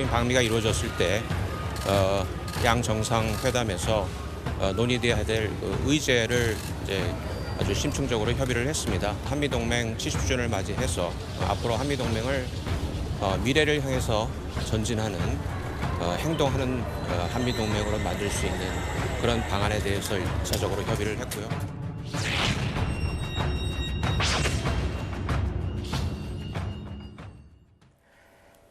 국빈 방미가 이루어졌을 때 양 정상 회담에서 논의돼야 될 의제를 이제 아주 심층적으로 협의를 했습니다. 한미 동맹 70주년을 맞이해서 앞으로 한미 동맹을 미래를 향해서 전진하는 행동하는 한미 동맹으로 만들 수 있는 그런 방안에 대해서 1차적으로 협의를 했고요.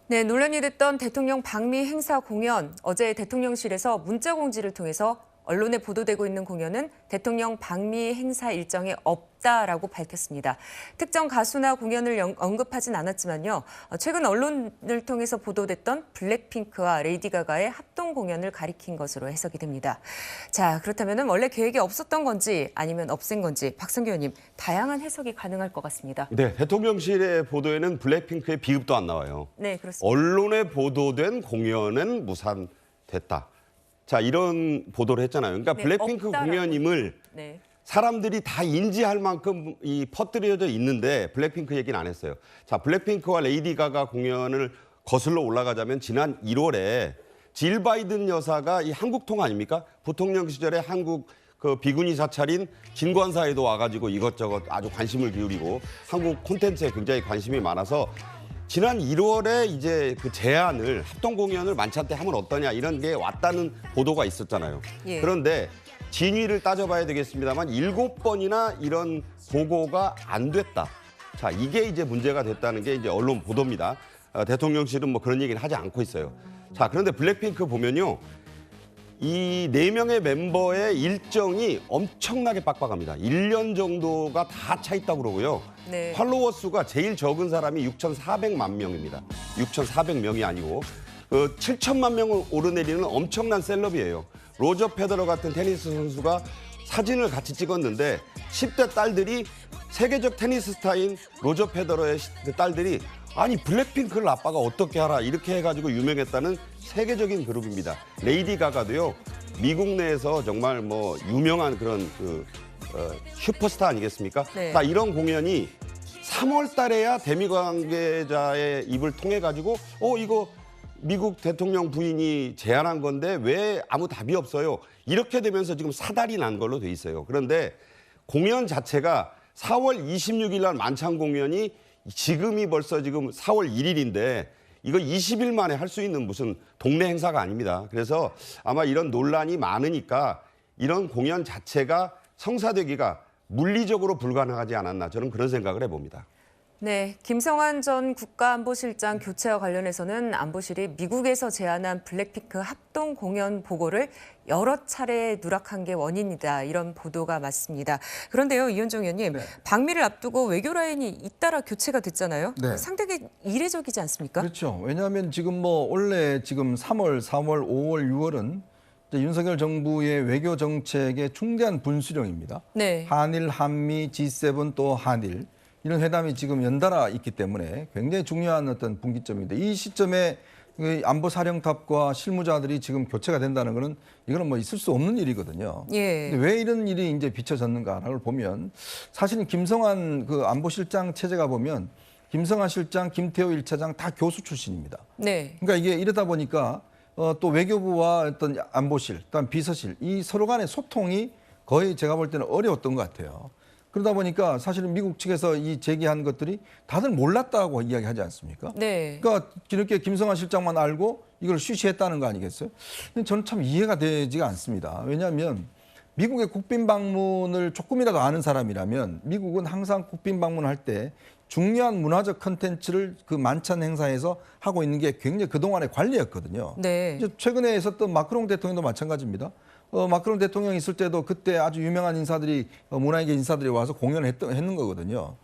네, 논란이 됐던 대통령 방미 행사 공연, 어제 대통령실에서 문자 공지를 통해서 언론에 보도되고 있는 공연은 대통령 방미 행사 일정에 없다라고 밝혔습니다. 특정 가수나 공연을 언급하진 않았지만요. 최근 언론을 통해서 보도됐던 블랙핑크와 레이디 가가의 합동 공연을 가리킨 것으로 해석이 됩니다. 자, 그렇다면 원래 계획에 없었던 건지 아니면 없앤 건지 박성규 의원님, 다양한 해석이 가능할 것 같습니다. 네, 대통령실의 보도에는 블랙핑크의 비읍도 안 나와요. 네, 그렇습니다. 언론에 보도된 공연은 무산됐다. 자, 이런 보도를 했잖아요. 그러니까 네, 블랙핑크 없다라고. 공연임을 네. 사람들이 다 인지할 만큼 퍼뜨려져 있는데 블랙핑크 얘기는 안 했어요. 자, 블랙핑크와 레이디 가가 공연을 거슬러 올라가자면 지난 1월에 질 바이든 여사가 이 한국통 아닙니까? 부통령 시절에 한국 그 비군이 사찰인 진관사에도 와가지고 이것저것 아주 관심을 기울이고 한국 콘텐츠에 굉장히 관심이 많아서 지난 1월에 이제 그 제안을 합동 공연을 만찬 때 하면 어떠냐 이런 게 왔다는 보도가 있었잖아요. 예. 그런데 진위를 따져봐야 되겠습니다만 7번이나 이런 보고가 안 됐다. 자, 이게 이제 문제가 됐다는 게 이제 언론 보도입니다. 대통령실은 뭐 그런 얘기는 하지 않고 있어요. 자, 그런데 블랙핑크 보면요. 이 4명의 멤버의 일정이 엄청나게 빡빡합니다. 1년 정도가 다 차 있다고 그러고요. 네. 팔로워 수가 제일 적은 사람이 6,400만 명입니다. 6,400명이 아니고 7천만 명을 오르내리는 엄청난 셀럽이에요. 로저 페더러 같은 테니스 선수가 사진을 같이 찍었는데 10대 딸들이 세계적 테니스 스타인 로저 페더러의 딸들이 아니 블랙핑크를 아빠가 어떻게 알아 이렇게 해가지고 유명했다는 세계적인 그룹입니다. 레이디 가가도요 미국 내에서 정말 뭐 유명한 그런 슈퍼스타 아니겠습니까? 네. 자, 이런 공연이 3월 달에야 대미 관계자의 입을 통해 가지고 이거 미국 대통령 부인이 제안한 건데 왜 아무 답이 없어요? 이렇게 되면서 지금 사달이 난 걸로 돼 있어요. 그런데 공연 자체가 4월 26일 날 만찬 공연이 지금이 벌써 지금 4월 1일인데 이거 20일 만에 할 수 있는 무슨 동네 행사가 아닙니다. 그래서 아마 이런 논란이 많으니까 이런 공연 자체가 성사되기가 물리적으로 불가능하지 않았나 저는 그런 생각을 해봅니다. 네, 김성환 전 국가안보실장 교체와 관련해서는 안보실이 미국에서 제안한 블랙핑크 합동 공연 보고를 여러 차례 누락한 게 원인이다. 이런 보도가 맞습니다. 그런데요, 이현정 의원님, 네. 방미를 앞두고 외교 라인이 잇따라 교체가 됐잖아요. 네. 상당히 이례적이지 않습니까? 그렇죠. 왜냐하면 지금 뭐 원래 지금 3월, 4월, 5월, 6월은 윤석열 정부의 외교 정책의 중대한 분수령입니다. 네. 한일, 한미, G7 또 한일 이런 회담이 지금 연달아 있기 때문에 굉장히 중요한 어떤 분기점입니다. 이 시점에 안보 사령탑과 실무자들이 지금 교체가 된다는 것은 이거는 뭐 있을 수 없는 일이거든요. 예. 근데 왜 이런 일이 이제 비춰졌는가를 를 보면 사실은 김성환 그 안보실장 체제가 보면 김성환 실장, 김태호 1차장 다 교수 출신입니다. 네. 그러니까 이게 이러다 보니까 또 외교부와 어떤 안보실, 또한 비서실 이 서로 간의 소통이 거의 제가 볼 때는 어려웠던 것 같아요. 그러다 보니까 사실은 미국 측에서 이 제기한 것들이 다들 몰랐다고 이야기하지 않습니까? 네. 그러니까 이렇게 김성환 실장만 알고 이걸 쉬쉬했다는 거 아니겠어요? 근데 저는 참 이해가 되지가 않습니다. 왜냐하면 미국의 국빈 방문을 조금이라도 아는 사람이라면 미국은 항상 국빈 방문할 때 중요한 문화적 컨텐츠를 그 만찬 행사에서 하고 있는 게 굉장히 그동안의 관례였거든요. 네. 이제 최근에 있었던 마크롱 대통령도 마찬가지입니다. 마크롱 대통령 있을 때도 그때 아주 유명한 인사들이 문화계 인사들이 와서 공연을 했는 거거든요.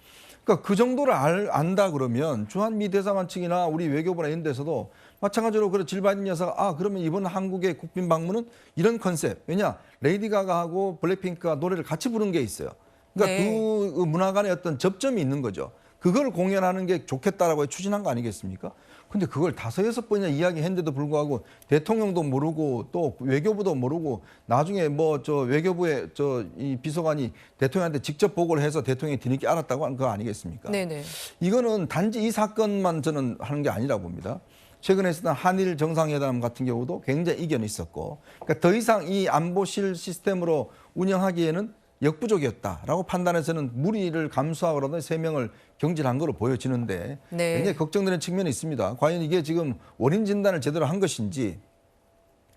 그러니까 그 정도를 안다 그러면 주한미 대사관 측이나 우리 외교부나 이런 데서도 마찬가지로 그 질 바이든 여사가 그러면 이번 한국의 국빈 방문은 이런 컨셉. 왜냐 레이디 가가하고 블랙핑크가 노래를 같이 부른 게 있어요. 그러니까 네. 그 문화 간의 어떤 접점이 있는 거죠. 그걸 공연하는 게 좋겠다라고 추진한 거 아니겠습니까? 근데 그걸 5-6번이나 이야기했는데도 불구하고 대통령도 모르고 또 외교부도 모르고 나중에 뭐 저 외교부의 이 비서관이 대통령한테 직접 보고를 해서 대통령이 뒤늦게 알았다고 한 거 아니겠습니까? 네네. 이거는 단지 이 사건만 저는 하는 게 아니라 봅니다. 최근에 있었던 한일 정상회담 같은 경우도 굉장히 이견이 있었고, 그러니까 더 이상 이 안보실 시스템으로 운영하기에는 역부족이었다라고 판단해서는 무리를 감수하거나 3명을 경질한 거로 보여지는데 네. 굉장히 걱정되는 측면이 있습니다. 과연 이게 지금 원인 진단을 제대로 한 것인지,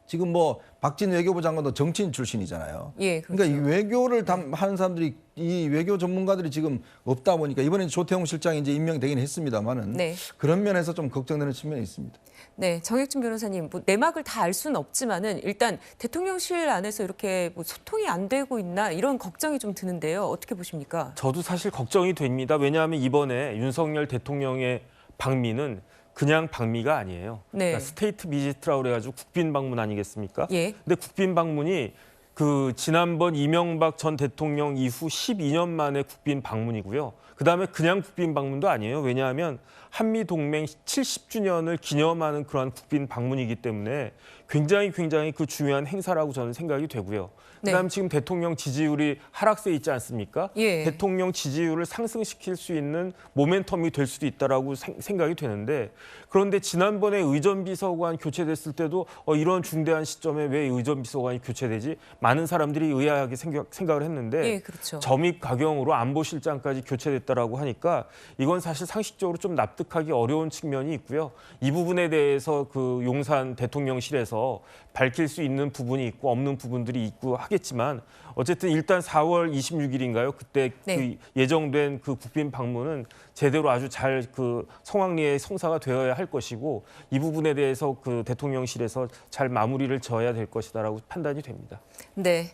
지금 뭐 박진 외교부 장관도 정치인 출신이잖아요. 예, 그렇죠. 그러니까 이 외교를 하는 사람들이, 이 외교 전문가들이 지금 없다 보니까 이번에 조태용 실장이 이제 임명되긴 했습니다만은 네. 그런 면에서 좀 걱정되는 측면이 있습니다. 네, 정혁준 변호사님, 뭐 내막을 다 알 수는 없지만은 일단 대통령실 안에서 이렇게 뭐 소통이 안 되고 있나 이런 걱정이 좀 드는데요. 어떻게 보십니까? 저도 사실 걱정이 됩니다. 왜냐하면 이번에 윤석열 대통령의 방미는 그냥 방미가 아니에요. 네. 그러니까 스테이트 비지트라고 그래가지고 국빈 방문 아니겠습니까? 예. 근데 국빈 방문이 그 지난번 이명박 전 대통령 이후 12년 만에 국빈 방문이고요. 그다음에 그냥 국빈 방문도 아니에요. 왜냐하면 한미 동맹 70주년을 기념하는 그러한 국빈 방문이기 때문에 굉장히 그 중요한 행사라고 저는 생각이 되고요. 네. 그다음 지금 대통령 지지율이 하락세 있지 않습니까? 예. 대통령 지지율을 상승시킬 수 있는 모멘텀이 될 수도 있다라고 생각이 되는데, 그런데 지난번에 의전비서관 교체됐을 때도 이런 중대한 시점에 왜 의전비서관이 교체되지? 많은 사람들이 의아하게 생각을 했는데 예, 그렇죠. 점입 가경으로 안보실장까지 교체됐다라고 하니까 이건 사실 상식적으로 좀 납득하기 어려운 측면이 있고요. 이 부분에 대해서 그 용산 대통령실에서 밝힐 수 있는 부분이 있고 없는 부분들이 있고 하겠지만, 어쨌든 일단 4월 26일인가요? 그때 네. 그 예정된 그 국빈 방문은 제대로 아주 잘 그 성황리에 성사가 되어야 할 것이고, 이 부분에 대해서 그 대통령실에서 잘 마무리를 지어야 될 것이다라고 판단이 됩니다. 네.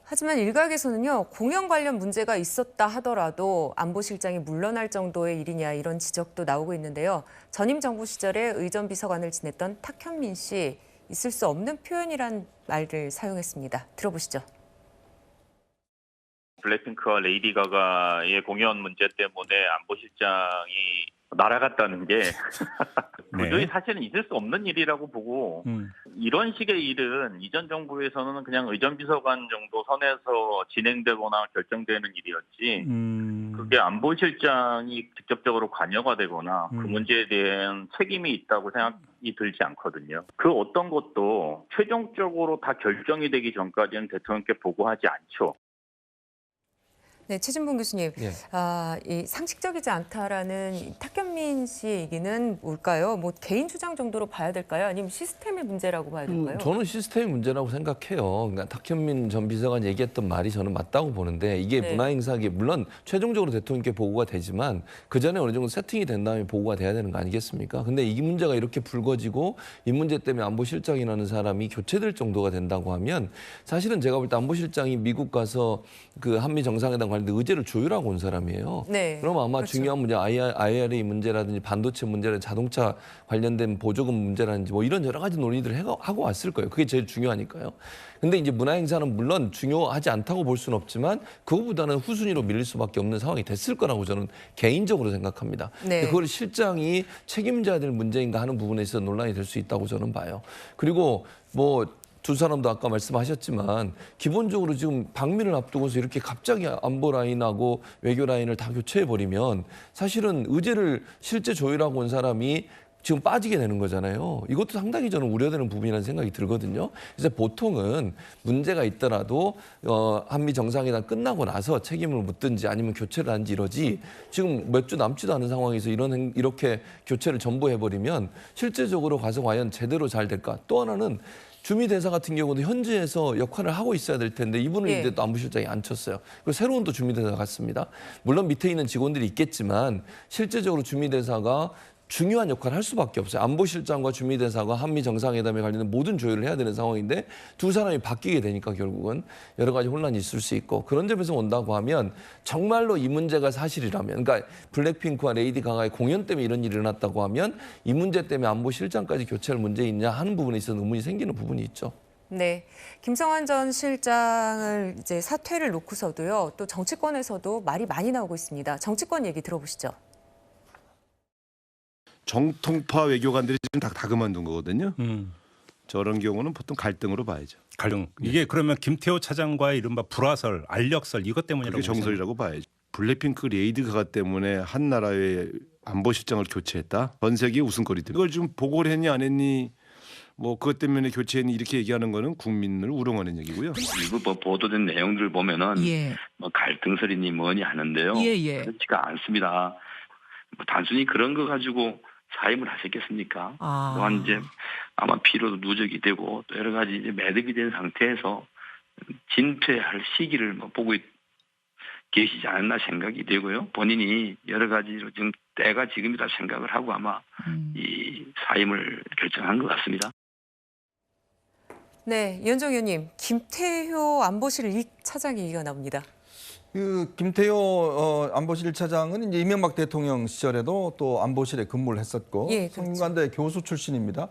하지만 일각에서는요, 공연 관련 문제가 있었다 하더라도 안보실장이 물러날 정도의 일이냐 이런 지적도 나오고 있는데요. 전임 정부 시절에 의전비서관을 지냈던 탁현민 씨, 있을 수 없는 표현이란 말을 사용했습니다. 들어보시죠. 블랙핑크와 레이디 가가의 공연 문제 때문에 안보실장이 날아갔다는 게 도저히 사실은 있을 수 없는 일이라고 보고, 이런 식의 일은 이전 정부에서는 그냥 의전비서관 정도 선에서 진행되거나 결정되는 일이었지, 그게 안보실장이 직접적으로 관여가 되거나 그 문제에 대한 책임이 있다고 생각이 들지 않거든요. 그 어떤 것도 최종적으로 다 결정이 되기 전까지는 대통령께 보고하지 않죠. 네, 최진봉 교수님, 예. 이 상식적이지 않다라는 이 탁현민 씨의 얘기는 뭘까요? 뭐 개인 주장 정도로 봐야 될까요? 아니면 시스템의 문제라고 봐야 될까요? 저는 시스템의 문제라고 생각해요. 그러니까 탁현민 전 비서관이 얘기했던 말이 저는 맞다고 보는데, 이게 네. 문화행사기 물론 최종적으로 대통령께 보고가 되지만 그 전에 어느 정도 세팅이 된 다음에 보고가 돼야 되는 거 아니겠습니까? 근데 이 문제가 이렇게 불거지고 이 문제 때문에 안보실장이라는 사람이 교체될 정도가 된다고 하면, 사실은 제가 볼 때 안보실장이 미국 가서 그 한미 정상회담 관련된 의제를 조율하고 온 사람이에요. 네. 그럼 아마 그렇죠. 중요한 문제, IRA 문제라든지 반도체 문제라든지 자동차 관련된 보조금 문제라든지 뭐 이런 여러 가지 논의들을 하고 왔을 거예요. 그게 제일 중요하니까요. 근데 이제 문화행사는 물론 중요하지 않다고 볼 수는 없지만 그거보다는 후순위로 밀릴 수밖에 없는 상황이 됐을 거라고 저는 개인적으로 생각합니다. 네. 그걸 실장이 책임져야 될 문제인가 하는 부분에 있어서 논란이 될 수 있다고 저는 봐요. 그리고 뭐 두 사람도 아까 말씀하셨지만 기본적으로 지금 방미를 앞두고서 이렇게 갑자기 안보 라인하고 외교 라인을 다 교체해버리면 사실은 의제를 실제 조율하고 온 사람이 지금 빠지게 되는 거잖아요. 이것도 상당히 저는 우려되는 부분이라는 생각이 들거든요. 그래서 보통은 문제가 있더라도 한미 정상회담 끝나고 나서 책임을 묻든지 아니면 교체를 하든지 이러지, 지금 몇 주 남지도 않은 상황에서 이렇게 교체를 전부 해버리면 실제적으로 가서 과연 제대로 잘 될까? 또 하나는 주미대사 같은 경우도 현지에서 역할을 하고 있어야 될 텐데 이분을 예. 이제 또 안보실장이 앉혔어요. 그리고 새로운 또 주미대사가 갔습니다. 물론 밑에 있는 직원들이 있겠지만 실제적으로 주미대사가 중요한 역할을 할 수밖에 없어요. 안보실장과 주미대사가 한미 정상회담에 관련된 모든 조율을 해야 되는 상황인데 두 사람이 바뀌게 되니까 결국은 여러 가지 혼란이 있을 수 있고, 그런 점에서 온다고 하면 정말로 이 문제가 사실이라면, 그러니까 블랙핑크와 레이디 가가의 공연 때문에 이런 일이 일어났다고 하면 이 문제 때문에 안보실장까지 교체할 문제 있냐 하는 부분에 있어서 의문이 생기는 부분이 있죠. 네, 김성환 전 실장을 이제 사퇴를 놓고서도요, 또 정치권에서도 말이 많이 나오고 있습니다. 정치권 얘기 들어보시죠. 정통파 외교관들이 지금 다 그만둔 거거든요. 저런 경우는 보통 갈등으로 봐야죠. 갈등. 이게 그러면 김태호 차장과의 이른바 불화설, 알력설 이것 때문이라고 그게 정설이라고 봐야죠. 블랙핑크 레이디 가가 때문에 한 나라의 안보실장을 교체했다. 전 세계 웃음거리들. 이걸 지금 보고를 했니 안 했니? 뭐 그것 때문에 교체했니 이렇게 얘기하는 거는 국민을 우롱하는 얘기고요. 일부 보도된 내용들을 보면은 예. 뭐 갈등설이니 뭐니 하는데요. 예. 그렇지가 않습니다. 뭐 단순히 그런 거 가지고 사임을 하셨겠습니까? 아. 또한 이제 아마 피로도 누적이 되고 또 여러 가지 이제 매듭이 된 상태에서 진퇴할 시기를 뭐 보고 계시지 않았나 생각이 되고요. 본인이 여러 가지로 지금 때가 지금이다 생각을 하고 아마 이 사임을 결정한 것 같습니다. 네, 이현정 의원님, 김태효 안보실 1차장 얘기가 나옵니다. 그 김태효 안보실 1차장은 이제 이명박 대통령 시절에도 또 안보실에 근무를 했었고 예, 그렇죠. 성균관대 교수 출신입니다.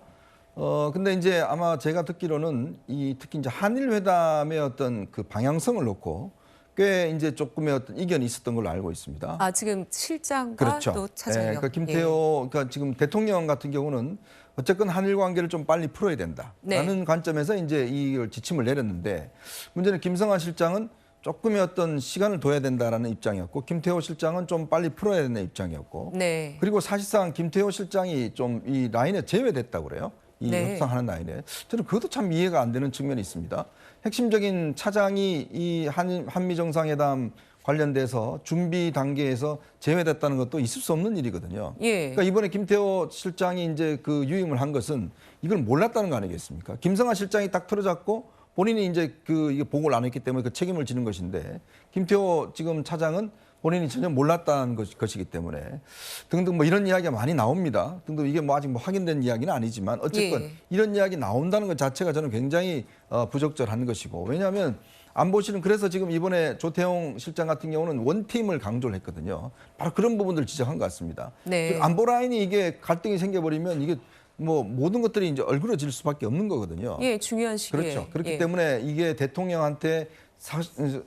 근데 이제 아마 제가 듣기로는 특히 이제 한일 회담의 어떤 그 방향성을 놓고 꽤 이제 조금의 어떤 이견이 있었던 걸로 알고 있습니다. 아, 지금 실장과 그렇죠. 또 차장이요. 그러니까 김태효, 그러니까 지금 대통령 같은 경우는 어쨌건 한일 관계를 좀 빨리 풀어야 된다라는 관점에서 이제 이걸 지침을 내렸는데 문제는 김성환 실장은 조금의 어떤 시간을 둬야 된다라는 입장이었고 김태효 실장은 좀 빨리 풀어야 되는 입장이었고 그리고 사실상 김태효 실장이 좀 이 라인에 제외됐다고 그래요. 이 협상하는 라인에. 저는 그것도 참 이해가 안 되는 측면이 있습니다. 핵심적인 차장이 이 한미 정상회담 관련돼서 준비 단계에서 제외됐다는 것도 있을 수 없는 일이거든요. 그러니까 이번에 김태호 실장이 이제 그 유임을 한 것은 이걸 몰랐다는 거 아니겠습니까? 김성환 실장이 딱 틀어잡고 본인이 이제 이게 보고를 안 했기 때문에 그 책임을 지는 것인데 김태호 지금 차장은 본인이 전혀 몰랐다는 것이기 때문에 등등 뭐 이런 이야기가 많이 나옵니다. 등등 이게 뭐 아직 뭐 확인된 이야기는 아니지만 어쨌건 이런 이야기 나온다는 것 자체가 저는 굉장히 부적절한 것이고 왜냐하면 안보실은 그래서 지금 이번에 조태용 실장 같은 경우는 원팀을 강조를 했거든요. 바로 그런 부분들을 지적한 것 같습니다. 안보 라인이 이게 갈등이 생겨버리면 이게 뭐 모든 것들이 이제 얼그러질 수밖에 없는 거거든요. 예, 중요한 시기에. 그렇죠. 그렇기 때문에 이게 대통령한테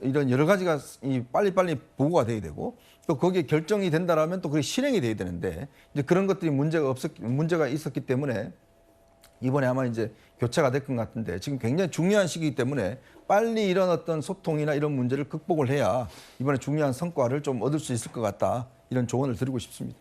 이런 여러 가지가 빨리빨리 보고가 돼야 되고 또 거기에 결정이 된다라면 또 그게 실행이 돼야 되는데 이제 그런 것들이 문제가 있었기 때문에 이번에 아마 이제 교체가 될 것 같은데 지금 굉장히 중요한 시기이기 때문에 빨리 이런 어떤 소통이나 이런 문제를 극복을 해야 이번에 중요한 성과를 좀 얻을 수 있을 것 같다 이런 조언을 드리고 싶습니다.